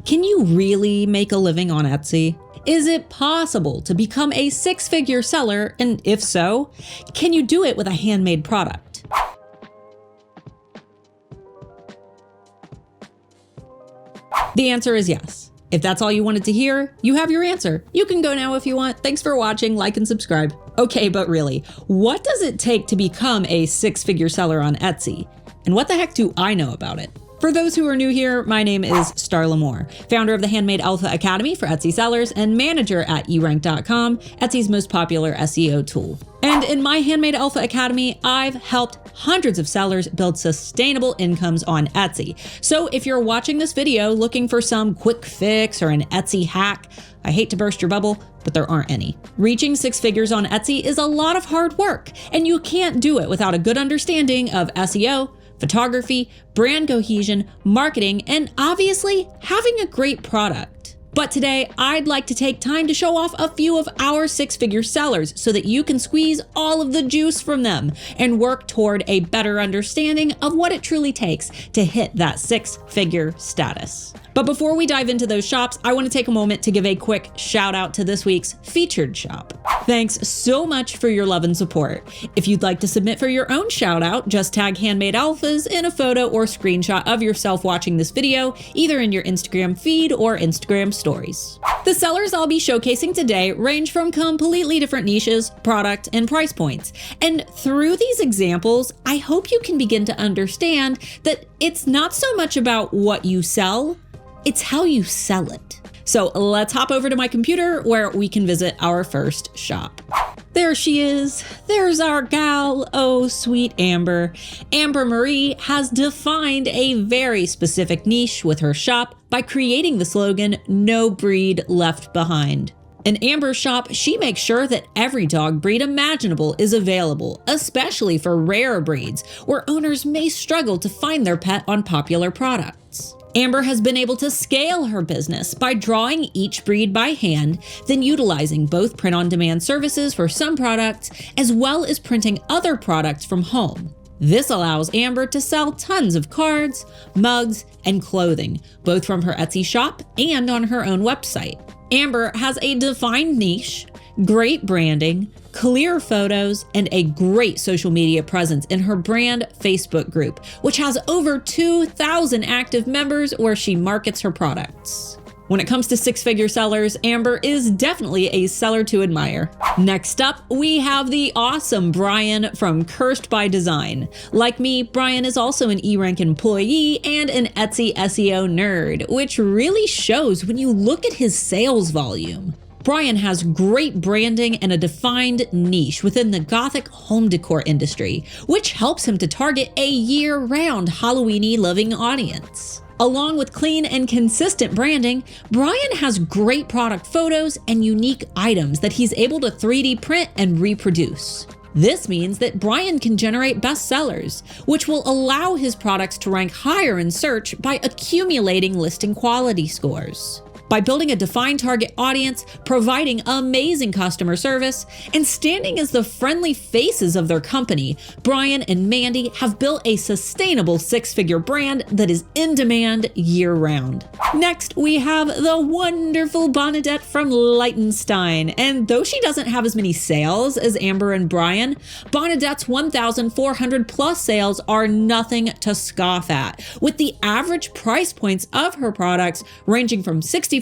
Can you really make a living on Etsy? Is it possible to become a six-figure seller? And if so, can you do it with a handmade product? The answer is yes. If that's all you wanted to hear, you have your answer. You can go now if you want. Thanks for watching, like and subscribe. Okay, but really, what does it take to become a six-figure seller on Etsy? And what the heck do I know about it? For those who are new here, my name is Starla 𝔸𝕚𝕝, founder of the Handmade Alpha Academy for Etsy sellers and manager at eRank.com, Etsy's most popular SEO tool. And in my Handmade Alpha Academy, I've helped hundreds of sellers build sustainable incomes on Etsy. So if you're watching this video looking for some quick fix or an Etsy hack, I hate to burst your bubble, but there aren't any. Reaching six figures on Etsy is a lot of hard work, and you can't do it without a good understanding of SEO, photography, brand cohesion, marketing, and obviously having a great product. But today, I'd like to take time to show off a few of our six-figure sellers so that you can squeeze all of the juice from them and work toward a better understanding of what it truly takes to hit that six-figure status. But before we dive into those shops, I want to take a moment to give a quick shout out to this week's featured shop. Thanks so much for your love and support. If you'd like to submit for your own shout out, just tag Handmade Alphas in a photo or screenshot of yourself watching this video, either in your Instagram feed or Instagram stories. The sellers I'll be showcasing today range from completely different niches, product, and price points. And through these examples, I hope you can begin to understand that it's not so much about what you sell, it's how you sell it. So let's hop over to my computer where we can visit our first shop. There she is. There's our gal. Oh, sweet Amber. Amber Marie has defined a very specific niche with her shop by creating the slogan, "No breed left behind." In Amber's shop, she makes sure that every dog breed imaginable is available, especially for rare breeds, where owners may struggle to find their pet on popular products. Amber has been able to scale her business by drawing each breed by hand, then utilizing both print-on-demand services for some products, as well as printing other products from home. This allows Amber to sell tons of cards, mugs, and clothing, both from her Etsy shop and on her own website. Amber has a defined niche, great branding, clear photos, and a great social media presence in her brand Facebook group, which has over 2,000 active members where she markets her products. When it comes to six-figure sellers, Amber is definitely a seller to admire. Next up, we have the awesome Brian from Cursed by Design. Like me, Brian is also an eRank employee and an Etsy SEO nerd, which really shows when you look at his sales volume. Brian has great branding and a defined niche within the Gothic home decor industry, which helps him to target a year-round Halloween-y loving audience. Along with clean and consistent branding, Brian has great product photos and unique items that he's able to 3D print and reproduce. This means that Brian can generate bestsellers, which will allow his products to rank higher in search by accumulating listing quality scores. By building a defined target audience, providing amazing customer service, and standing as the friendly faces of their company, Brian and Mandy have built a sustainable six-figure brand that is in demand year-round. Next, we have the wonderful Bonnidette from Liechtenstein, and though she doesn't have as many sales as Amber and Brian, Bonnidette's 1,400 plus sales are nothing to scoff at, with the average price points of her products ranging from $65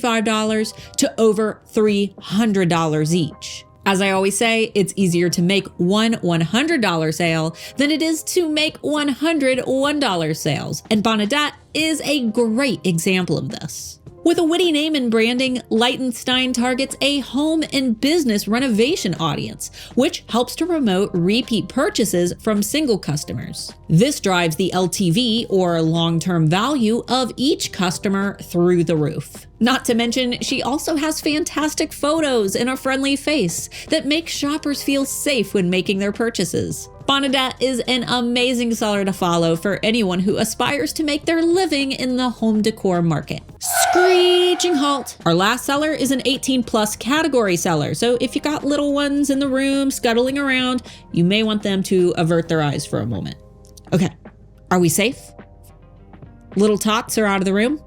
to over $300 each. As I always say, it's easier to make one $100 sale than it is to make 100 $1 sales, and Bonnidette is a great example of this. With a witty name and branding, Liechtenstein targets a home and business renovation audience, which helps to promote repeat purchases from single customers. This drives the LTV, or long-term value, of each customer through the roof. Not to mention, she also has fantastic photos and a friendly face that make shoppers feel safe when making their purchases. Bonnidette is an amazing seller to follow for anyone who aspires to make their living in the home decor market. Screeching halt! Our last seller is an 18+ category seller, so if you got little ones in the room scuttling around, you may want them to avert their eyes for a moment. Okay, are we safe? Little tots are out of the room?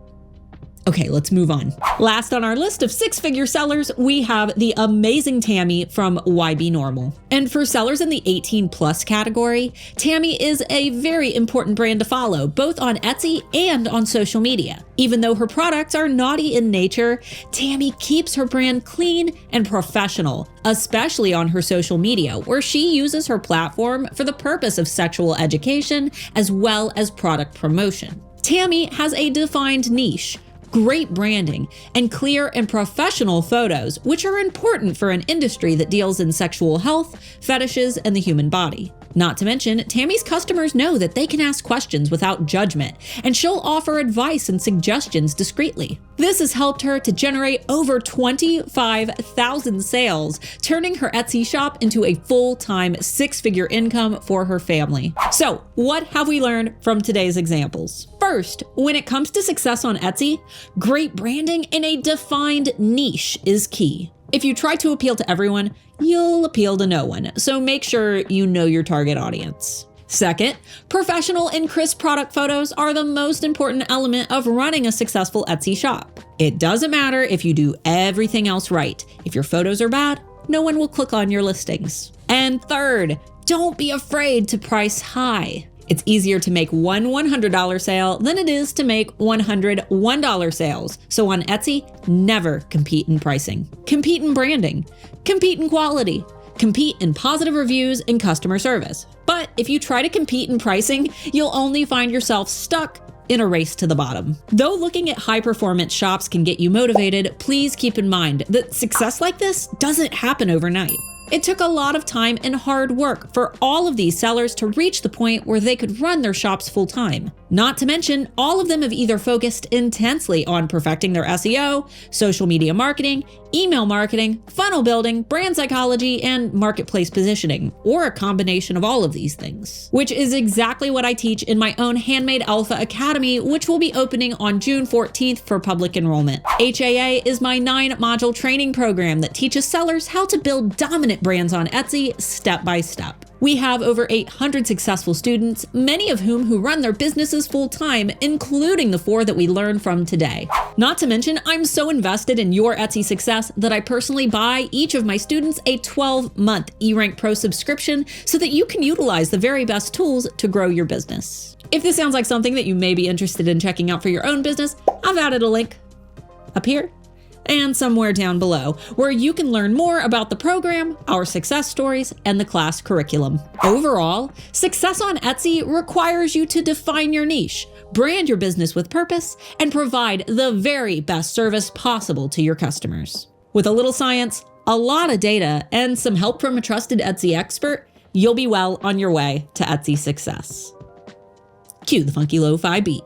Okay, let's move on. Last on our list of six-figure sellers, we have the amazing Tammy from 𝔬𝕗𝕗𝕗. And for sellers in the 18+ category, Tammy is a very important brand to follow, both on Etsy and on social media. Even though her products are naughty in nature, Tammy keeps her brand clean and professional, especially on her social media, where she uses her platform for the purpose of sexual education as well as product promotion. Tammy has a defined niche, great branding, and clear and professional photos, which are important for an industry that deals in sexual health, fetishes, and the human body. Not to mention, Tammy's customers know that they can ask questions without judgment, and she'll offer advice and suggestions discreetly. This has helped her to generate over 25,000 sales, turning her Etsy shop into a full-time six-figure income for her family. So, what have we learned from today's examples? First, when it comes to success on Etsy, great branding and a defined niche is key. If you try to appeal to everyone, you'll appeal to no one, so make sure you know your target audience. Second, professional and crisp product photos are the most important element of running a successful Etsy shop. It doesn't matter if you do everything else right. If your photos are bad, no one will click on your listings. And third, don't be afraid to price high. It's easier to make one $100 sale than it is to make 100 $1 sales. So on Etsy, never compete in pricing. Compete in branding. Compete in quality. Compete in positive reviews and customer service. But if you try to compete in pricing, you'll only find yourself stuck in a race to the bottom. Though looking at high-performance shops can get you motivated, please keep in mind that success like this doesn't happen overnight. It took a lot of time and hard work for all of these sellers to reach the point where they could run their shops full-time. Not to mention, all of them have either focused intensely on perfecting their SEO, social media marketing, email marketing, funnel building, brand psychology, and marketplace positioning, or a combination of all of these things. Which is exactly what I teach in my own Handmade Alpha Academy, which will be opening on June 14th for public enrollment. HAA is my 9-module training program that teaches sellers how to build dominant brands on Etsy step by step. We have over 800 successful students, many of whom who run their businesses full-time, including the 4 that we learned from today. Not to mention, I'm so invested in your Etsy success that I personally buy each of my students a 12-month eRank Pro subscription so that you can utilize the very best tools to grow your business. If this sounds like something that you may be interested in checking out for your own business, I've added a link up here and somewhere down below, where you can learn more about the program, our success stories, and the class curriculum. Overall, success on Etsy requires you to define your niche, brand your business with purpose, and provide the very best service possible to your customers. With a little science, a lot of data, and some help from a trusted Etsy expert, you'll be well on your way to Etsy success. Cue the funky lo-fi beat.